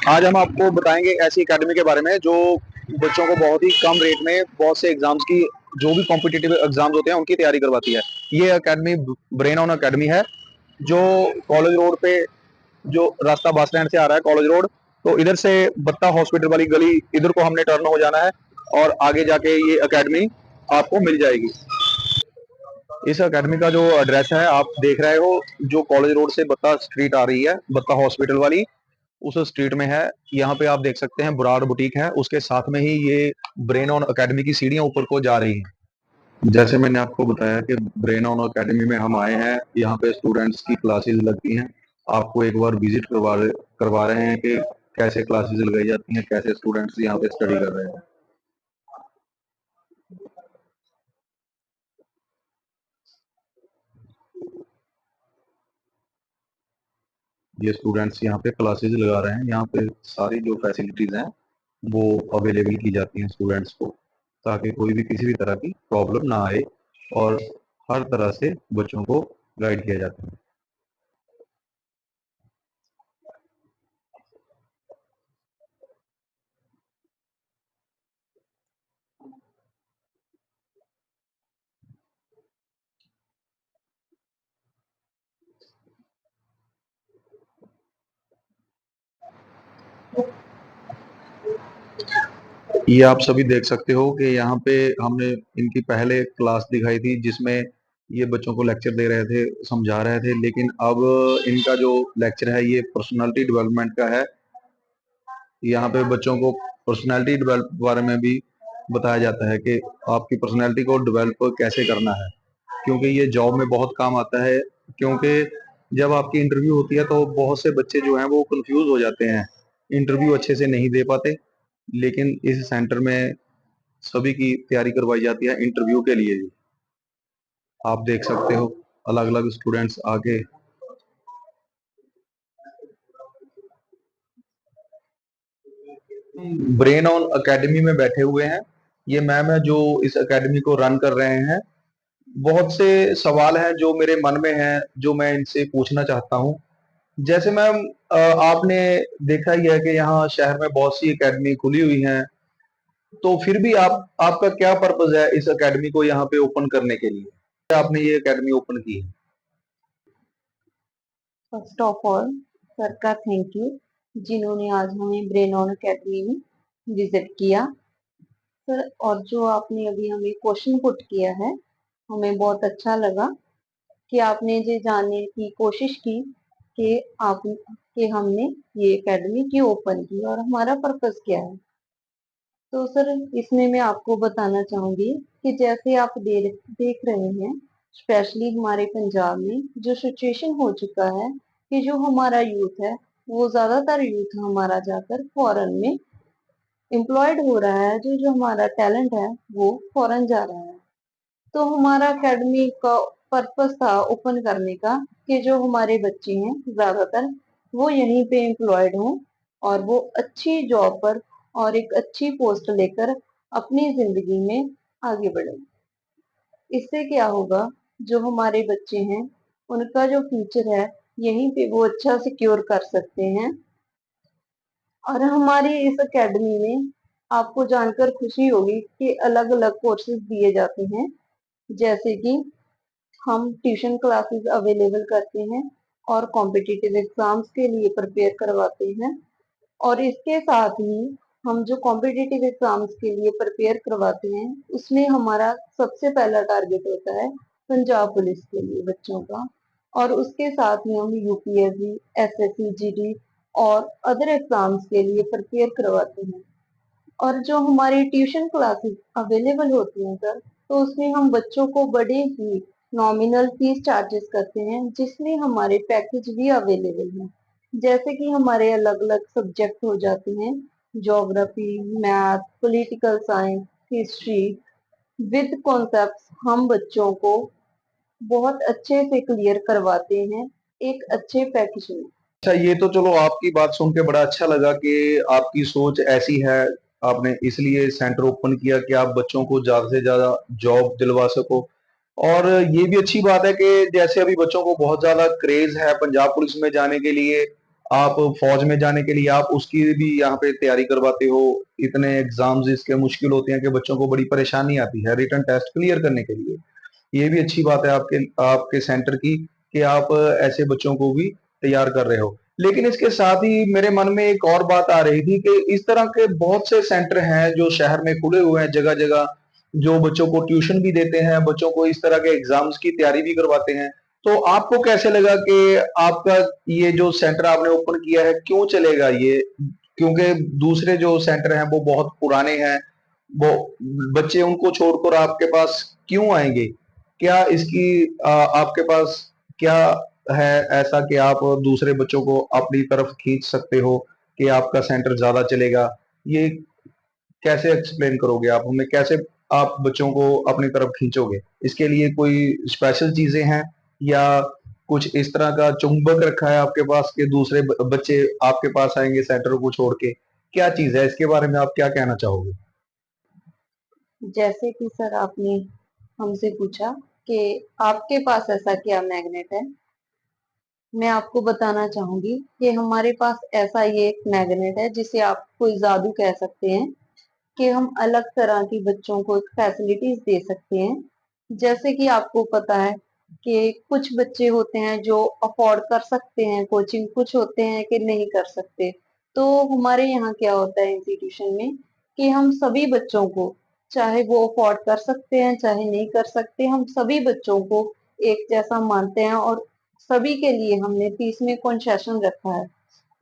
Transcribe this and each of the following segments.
आज हम आपको बताएंगे ऐसी एकेडमी के बारे में जो बच्चों को बहुत ही कम रेट में बहुत से एग्जाम्स की, जो भी कॉम्पिटिटिव एग्जाम्स होते हैं उनकी तैयारी करवाती है। ये एकेडमी ब्रेन ऑन एकेडमी है, जो कॉलेज रोड पे, जो रास्ता बस स्टैंड से आ रहा है कॉलेज रोड, तो इधर से बत्ता हॉस्पिटल वाली गली इधर को हमने टर्न हो जाना है और आगे जाके ये एकेडमी आपको मिल जाएगी। इस एकेडमी का जो एड्रेस है आप देख रहे हो, जो कॉलेज रोड से बत्ता स्ट्रीट आ रही है, बत्ता हॉस्पिटल वाली, उस स्ट्रीट में है। यहाँ पे आप देख सकते हैं बुराड़ बुटीक है, उसके साथ में ही ये ब्रेन ऑन एकेडमी की सीढ़ियां ऊपर को जा रही हैं। जैसे मैंने आपको बताया कि ब्रेन ऑन एकेडमी में हम आए हैं, यहाँ पे स्टूडेंट्स की क्लासेस लगती हैं। आपको एक बार विजिट करवा रहे हैं कि कैसे क्लासेस लगाई जाती हैं, कैसे स्टूडेंट्स यहाँ पे स्टडी कर रहे हैं। ये स्टूडेंट्स यहाँ पे क्लासेस लगा रहे हैं। यहाँ पे सारी जो फैसिलिटीज हैं वो अवेलेबल की जाती हैं स्टूडेंट्स को, ताकि कोई भी किसी भी तरह की प्रॉब्लम ना आए और हर तरह से बच्चों को गाइड किया जाता है। ये आप सभी देख सकते हो कि यहाँ पे हमने इनकी पहले क्लास दिखाई थी, जिसमें ये बच्चों को लेक्चर दे रहे थे, समझा रहे थे, लेकिन अब इनका जो लेक्चर है ये पर्सनालिटी डेवलपमेंट का है। यहाँ पे बच्चों को पर्सनालिटी डेवलप बारे में भी बताया जाता है कि आपकी पर्सनालिटी को डेवलप कैसे करना है, क्योंकि ये जॉब में बहुत काम आता है। क्योंकि जब आपकी इंटरव्यू होती है तो बहुत से बच्चे जो हैं वो कंफ्यूज हो जाते हैं, इंटरव्यू अच्छे से नहीं दे पाते। लेकिन इस सेंटर में सभी की तैयारी करवाई जाती है इंटरव्यू के लिए भी। आप देख सकते हो अलग अलग स्टूडेंट्स आके ब्रेन ऑन एकेडमी में बैठे हुए हैं। ये मैम है जो इस एकेडमी को रन कर रहे हैं। बहुत से सवाल हैं जो मेरे मन में हैं, जो मैं इनसे पूछना चाहता हूँ। जैसे मैम, आपने देखा ही है कि यहाँ शहर में बहुत सी एकेडमी खुली हुई हैं, तो फिर भी आपका क्या पर्पज है इस एकेडमी को यहाँ पे ओपन करने के लिए, आपने ये एकेडमी ओपन की है? फर्स्ट ऑफ ऑल सर का थैंक यू, जिन्होंने आज हमें ब्रेन ऑन अकेडमी में विजिट किया। सर, और जो आपने अभी हमें क्वेश्चन पुट किया है, हमें बहुत अच्छा लगा कि आपने ये जानने की कोशिश की कि आप कि हमने ये एकेडमी क्यों ओपन की और हमारा पर्पस क्या है। तो सर, इसमें मैं आपको बताना चाहूंगी कि जैसे आप देख रहे हैं, स्पेशली हमारे पंजाब में जो सिचुएशन हो चुका है कि जो हमारा यूथ है, वो ज्यादातर यूथ हमारा जाकर फॉरेन में एम्प्लॉयड हो रहा है। जो जो हमारा टैलेंट है वो फॉरेन जा रहा है। तो हमारा एकेडमी का पर्पस था ओपन करने का कि जो हमारे बच्चे हैं ज्यादातर वो यहीं पे एम्प्लॉयड हों और वो अच्छी जॉब पर और एक अच्छी पोस्ट लेकर अपनी जिंदगी में आगे बढ़े। इससे क्या होगा, जो हमारे बच्चे हैं उनका जो फ्यूचर है यहीं पे वो अच्छा सिक्योर कर सकते हैं। और हमारी इस एकेडमी में आपको जानकर खुशी होगी कि अलग अलग कोर्सेज दिए जाते हैं। जैसे कि हम ट्यूशन क्लासेस अवेलेबल करते हैं और कॉम्पिटिटिव एग्जाम्स के लिए प्रिपेयर करवाते हैं। और इसके साथ ही हम जो कॉम्पिटिटिव एग्जाम्स के लिए प्रिपेयर करवाते हैं उसमें हमारा सबसे पहला टारगेट होता है पंजाब पुलिस के लिए बच्चों का। और उसके साथ ही हम यूपीएससी, एसएससी, जीडी और अदर एग्जाम्स के लिए प्रिपेयर करवाते हैं। और जो हमारी ट्यूशन क्लासेस अवेलेबल होती हैं सर, तो उसमें हम बच्चों को बड़े ही नॉमिनल फीस चार्जेस करते हैं, जिसमें हमारे पैकेज भी अवेलेबल हैं। जैसे कि हमारे अलग अलग सब्जेक्ट हो जाते हैं, geography, math, political science, history, with concepts हम बच्चों को बहुत अच्छे से क्लियर करवाते हैं एक अच्छे पैकेज में। अच्छा, ये तो चलो आपकी बात सुन के बड़ा अच्छा लगा कि आपकी सोच ऐसी है। आपने इसलिए सेंटर ओपन किया कि आप बच्चों को ज्यादा से ज्यादा जॉब दिलवा सको। और ये भी अच्छी बात है कि जैसे अभी बच्चों को बहुत ज्यादा क्रेज है पंजाब पुलिस में जाने के लिए, आप फौज में जाने के लिए आप उसकी भी यहाँ पे तैयारी करवाते हो। इतने एग्जाम्स इसके मुश्किल होते हैं कि बच्चों को बड़ी परेशानी आती है रिटन टेस्ट क्लियर करने के लिए। ये भी अच्छी बात है आपके आपके सेंटर की कि आप ऐसे बच्चों को भी तैयार कर रहे हो। लेकिन इसके साथ ही मेरे मन में एक और बात आ रही थी कि इस तरह के बहुत से सेंटर हैं जो शहर में खुले हुए हैं जगह जगह, जो बच्चों को ट्यूशन भी देते हैं, बच्चों को इस तरह के एग्जाम्स की तैयारी भी करवाते हैं। तो आपको कैसे लगा कि आपका ये जो सेंटर आपने ओपन किया है क्यों चलेगा ये? क्योंकि दूसरे जो सेंटर हैं वो बहुत पुराने हैं, वो बच्चे उनको छोड़कर आपके पास क्यों आएंगे? क्या इसकी आपके पास क्या है ऐसा कि आप दूसरे बच्चों को अपनी तरफ खींच सकते हो कि आपका सेंटर ज्यादा चलेगा? ये कैसे एक्सप्लेन करोगे आप हमें? कैसे आप बच्चों को अपनी तरफ खींचोगे? इसके लिए कोई स्पेशल चीजें हैं या कुछ इस तरह का चुंबक रखा है आपके पास कि दूसरे बच्चे आपके पास आएंगे सेंटर को छोड़ के? क्या चीज है इसके बारे में आप क्या कहना चाहोगे? जैसे कि सर आपने हमसे पूछा कि आपके पास ऐसा क्या मैग्नेट है, मैं आपको बताना चाहूंगी कि हमारे पास ऐसा ये एक मैग्नेट है जिसे आप कोई जादू कह सकते हैं कि हम अलग तरह की बच्चों को फैसिलिटीज दे सकते हैं। जैसे कि आपको पता है कि कुछ बच्चे होते हैं जो अफोर्ड कर सकते हैं कोचिंग, कुछ होते हैं कि नहीं कर सकते। तो हमारे यहाँ क्या होता है इंस्टीट्यूशन में कि हम सभी बच्चों को, चाहे वो अफोर्ड कर सकते हैं चाहे नहीं कर सकते, हम सभी बच्चों को एक जैसा मानते हैं और सभी के लिए हमने फीस में कंसेशन रखा है।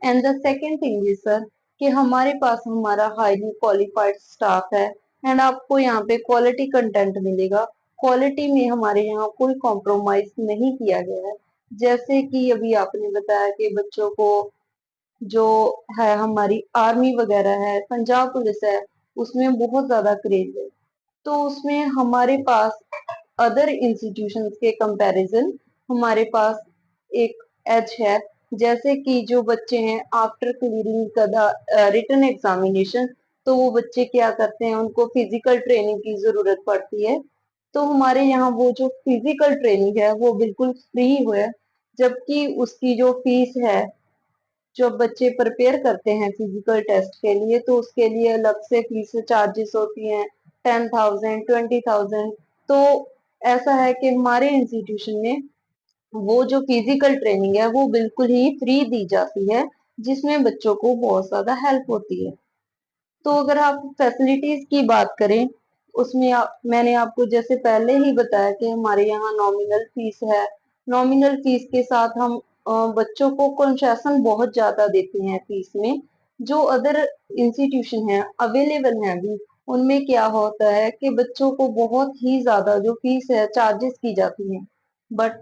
And the second thing is sir कि हमारे पास हमारा हाईली क्वालिफाइड स्टाफ है एंड आपको यहाँ पे क्वालिटी कंटेंट मिलेगा। क्वालिटी में हमारे यहाँ कोई कॉम्प्रोमाइज नहीं किया गया है। जैसे कि अभी आपने बताया कि बच्चों को जो है हमारी आर्मी वगैरह है, पंजाब पुलिस है, उसमें बहुत ज्यादा क्रेज है। तो उसमें हमारे पास अदर इंस्टीट्यूशंस के कंपैरिजन हमारे पास एक एज है। जैसे कि जो बच्चे हैं after clearing the written examination, तो वो बच्चे क्या करते हैं, उनको फिजिकल ट्रेनिंग की जरूरत पड़ती है। तो हमारे यहाँ वो जो फिजिकल ट्रेनिंग है वो बिल्कुल फ्री है, जबकि उसकी जो फीस है, जो बच्चे प्रिपेयर करते हैं फिजिकल टेस्ट के लिए तो उसके लिए अलग से फीस चार्जेस होती हैं, 10,000 20,000। तो ऐसा है कि हमारे इंस्टीट्यूशन में वो जो फिजिकल ट्रेनिंग है वो बिल्कुल ही फ्री दी जाती है, जिसमें बच्चों को बहुत ज्यादा हेल्प होती है। तो अगर आप फैसिलिटीज की बात करें, उसमें मैंने आपको जैसे पहले ही बताया कि हमारे यहाँ नॉमिनल फीस है। नॉमिनल फीस के साथ हम बच्चों को कंसेशन बहुत ज्यादा देते हैं फीस में। जो अदर इंस्टीट्यूशन है अवेलेबल है अभी, उनमें क्या होता है कि बच्चों को बहुत ही ज्यादा जो फीस है चार्जेस की जाती है। बट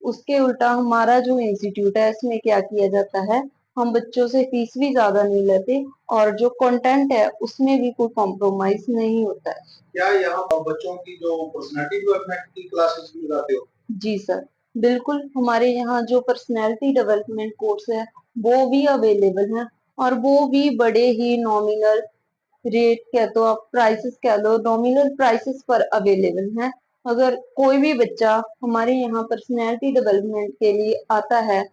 उसके उल्टा हमारा जो इंस्टीट्यूट है इसमें क्या किया जाता है, हम बच्चों से फीस भी ज्यादा नहीं लेते और जो कंटेंट है उसमें भी कोई कॉम्प्रोमाइज नहीं होता है। क्या यहाँ बच्चों की जो पर्सनालिटी डेवलपमेंट की क्लासेस भी लगाते हो? जी सर, बिल्कुल हमारे यहाँ जो पर्सनैलिटी डेवलपमेंट कोर्स है वो भी अवेलेबल है और वो भी बड़े ही नॉमिनल रेट कह दो, आप प्राइसेस कह लो, नॉमिनल प्राइसेस पर अवेलेबल हैं। अगर कोई भी बच्चा हमारे यहाँ पर्सनैलिटी डेवलपमेंट के लिए आता है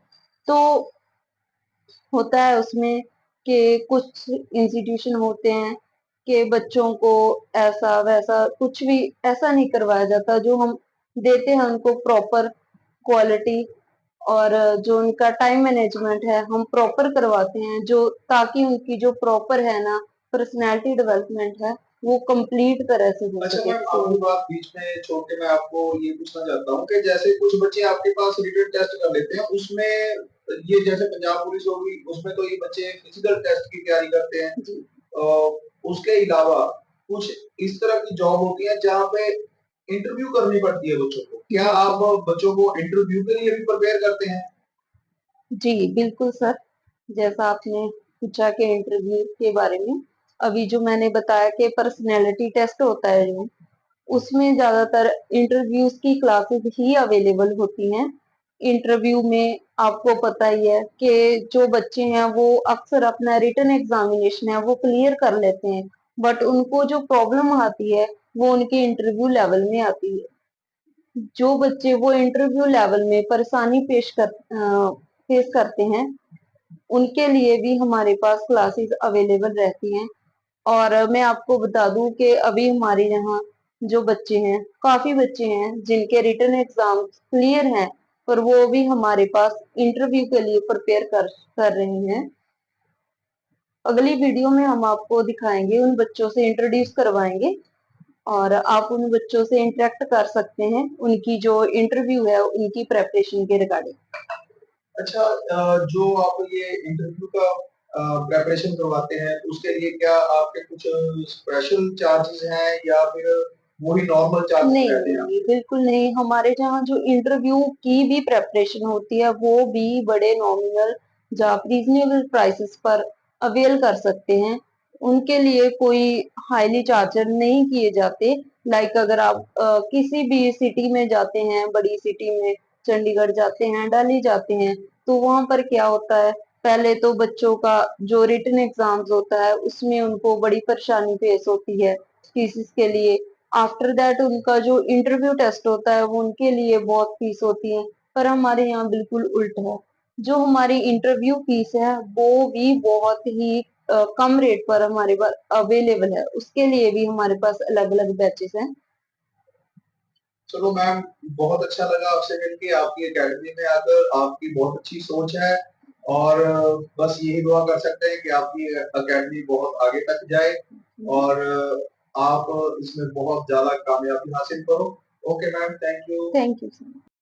तो होता है उसमें कि कुछ इंस्टीट्यूशन होते हैं कि बच्चों को ऐसा वैसा कुछ भी ऐसा नहीं करवाया जाता। जो हम देते हैं उनको प्रॉपर क्वालिटी और जो उनका टाइम मैनेजमेंट है हम प्रॉपर करवाते हैं, जो ताकि उनकी जो प्रॉपर है ना पर्सनैलिटी डेवलपमेंट है वो कंप्लीट तरह से हो अच्छा सके। मैम, आपकी बात बीच में छोड़ के मैं आपको ये पूछना चाहता हूँ कि जैसे कुछ बच्चे आपके पास रिटन टेस्ट कर लेते हैं, उसमें ये जैसे पंजाब पुलिस होगी, उसमें तो ये बच्चे फिजिकल टेस्ट की तैयारी करते हैं। जी उसके अलावा कुछ इस तरह की जॉब होती है जहाँ पे इंटरव्यू करनी पड़ती है बच्चों को। क्या आप बच्चों को इंटरव्यू के लिए भी प्रिपेयर करते हैं? जी बिल्कुल सर, जैसा आपने पूछा कि इंटरव्यू के बारे में, अभी जो मैंने बताया कि पर्सनैलिटी टेस्ट होता है जो, उसमें ज्यादातर इंटरव्यूज की क्लासेस ही अवेलेबल होती हैं। इंटरव्यू में आपको पता ही है कि जो बच्चे हैं वो अक्सर अपना रिटन एग्जामिनेशन है वो क्लियर कर लेते हैं, बट उनको जो प्रॉब्लम आती है वो उनके इंटरव्यू लेवल में आती है। जो बच्चे वो इंटरव्यू लेवल में परेशानी फेस करते हैं उनके लिए भी हमारे पास क्लासेस अवेलेबल रहती हैं। और मैं आपको बता दूं कि अभी हमारे यहाँ जो बच्चे हैं, काफी बच्चे हैं जिनके रिटन एग्जाम क्लियर हैं, पर वो भी हमारे पास इंटरव्यू के लिए प्रिपेयर कर रहे हैं। अगली वीडियो में हम आपको दिखाएंगे, उन बच्चों से इंट्रोड्यूस करवाएंगे और आप उन बच्चों से इंटरेक्ट कर सकते हैं उनकी जो इंटरव्यू है उनकी प्रेपरेशन के रिगार्डिंग। अच्छा, जो आप ये इंटरव्यू का प्रेपरेशन करवाते हैं उसके लिए क्या आपके कुछ स्पेशल चार्जेस हैं या फिर वही नॉर्मल चार्जेस नहीं रहते नहीं हैं नहीं, आपके? बिल्कुल नहीं। हमारे जहाँ जो इंटरव्यू की भी प्रेपरेशन होती है वो भी बड़े नॉमिनल या रीजनेबल प्राइसेस पर अवेल कर सकते हैं। उनके लिए कोई हाईली चार्जर नहीं किए जाते। लाइक अगर आप किसी भी सिटी में जाते हैं, बड़ी सिटी में चंडीगढ़ जाते हैं, दिल्ली जाते हैं, तो वहां पर क्या होता है, पहले तो बच्चों का जो रिटन एग्जाम्स होता है उसमें उनको बड़ी परेशानी फेस होती है फीसिस के लिए। आफ्टर दैट उनका जो इंटरव्यू टेस्ट होता है वो उनके लिए बहुत फीस होती है। पर हमारे यहाँ बिल्कुल उल्ट है। जो हमारी इंटरव्यू फीस है वो भी बहुत ही कम रेट पर हमारे पास अवेलेबल है। उसके लिए भी हमारे पास अलग अलग बैचेस हैं। चलो मैम, बहुत अच्छा लगा आपसे मिलके, आपकी एकेडमी में आकर। आपकी बहुत अच्छी सोच है और बस यही दुआ कर सकते हैं कि आपकी एकेडमी बहुत आगे तक जाए और आप इसमें बहुत ज्यादा कामयाबी हासिल करो। Okay ma'am, thank you. Thank you sir.